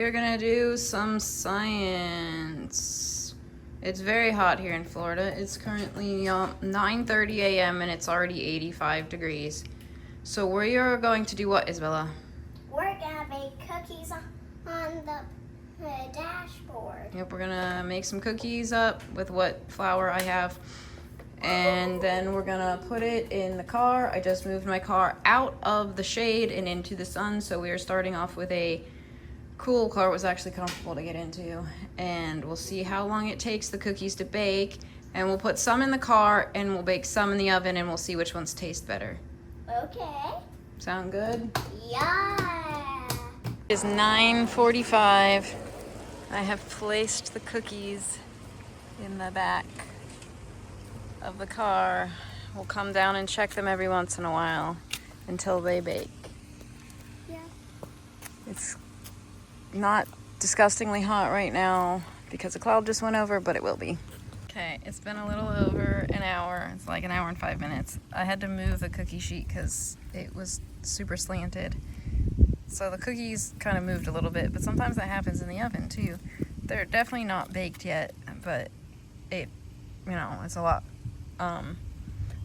We're gonna do some science. It's very hot here in Florida. It's currently 9:30 a.m. and it's already 85 degrees. So we are going to do what, Isabella? We're gonna bake cookies on the dashboard. Yep, we're gonna make some cookies up with what flour I have. And then we're gonna put it in the car. I just moved my car out of the shade and into the sun. So we are starting off with a cool car. It was actually comfortable to get into, and we'll see how long it takes the cookies to bake, and we'll put some in the car and we'll bake some in the oven and we'll see which ones taste better. Okay. Sound good? Yeah. It's 9:45. I have placed the cookies in the back of the car. We'll come down and check them every once in a while until they bake. Yeah. It's not disgustingly hot right now because a cloud just went over, but it will be. Okay, it's been a little over an hour. It's like an hour and 5 minutes. I had to move the cookie sheet because it was super slanted. So the cookies kind of moved a little bit, but sometimes that happens in the oven too. They're definitely not baked yet, but it, it's a lot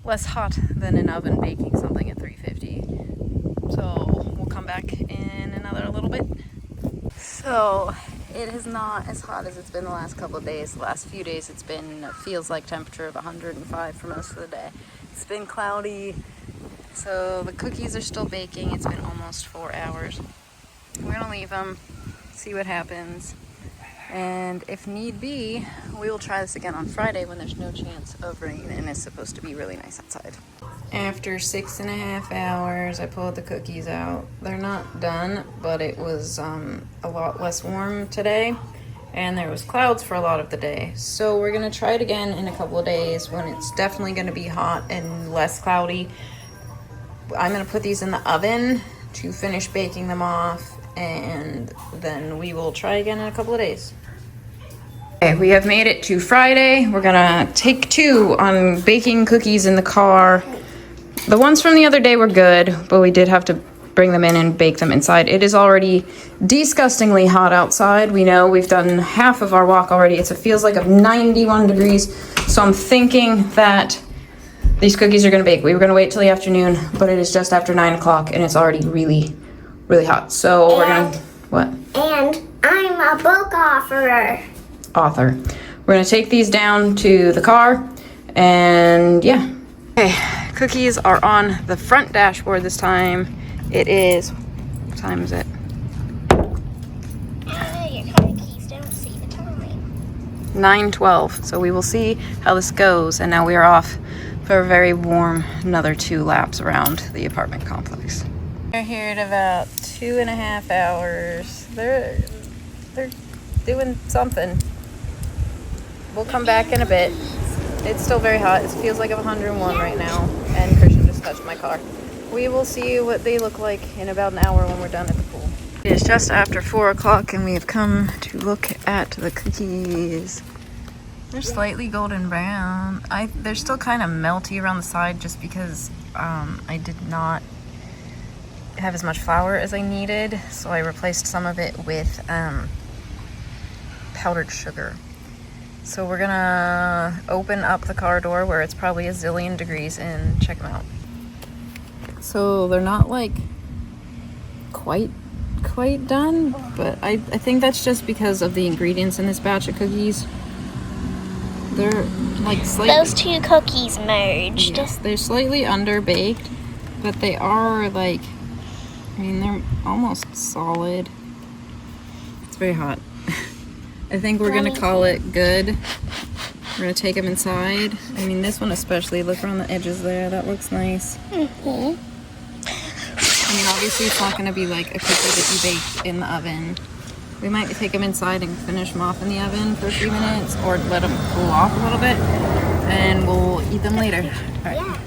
less hot than an oven baking something at 350. So we'll come back in another little bit. So it is not as hot as it's been the last couple of days. The last few days feels like temperature of 105 for most of the day. It's been cloudy, so the cookies are still baking. It's been almost 4 hours. We're gonna leave them, see what happens, and if need be, we will try this again on Friday when there's no chance of rain and it's supposed to be really nice outside. After 6.5 hours, I pulled the cookies out. They're not done, but it was a lot less warm today, and there was clouds for a lot of the day. So we're gonna try it again in a couple of days when it's definitely gonna be hot and less cloudy. I'm gonna put these in the oven to finish baking them off, and then we will try again in a couple of days. Okay, we have made it to Friday. We're gonna take 2 on baking cookies in the car. The ones from the other day were good, but we did have to bring them in and bake them inside. It is already disgustingly hot outside. We know we've done half of our walk already. It feels like 91 degrees. So I'm thinking that these cookies are gonna bake. We were gonna wait till the afternoon, but it is just after 9 o'clock and it's already really, really hot. So we're gonna, what? And I'm a book author. We're gonna take these down to the car and yeah. Okay, cookies are on the front dashboard this time. It is, what time is it? Your car keys don't see the time. 9:12. So we will see how this goes. And now we are off for a very warm another 2 laps around the apartment complex. We're here at about 2.5 hours. They're doing something. We'll come back in a bit. It's still very hot. It feels like 101 right now. And Christian just touched my car. We will see what they look like in about an hour when we're done at the pool. It is just after 4 o'clock and we have come to look at the cookies. They're slightly golden brown. They're still kind of melty around the side just because I did not have as much flour as I needed. So I replaced some of it with powdered sugar. So we're gonna open up the car door where it's probably a zillion degrees and check them out. So they're not like quite done, but I think that's just because of the ingredients in this batch of cookies. They're like slightly... Those 2 cookies merged. Yes, they're slightly under-baked, but they are like, they're almost solid. It's very hot. I think we're gonna call it good. We're gonna take them inside. This one especially, look around the edges there, that looks nice. Mm-hmm. Obviously it's not gonna be like a cookie that you bake in the oven. We might take them inside and finish them off in the oven for a few minutes or let them cool off a little bit and we'll eat them later. All right. Yeah.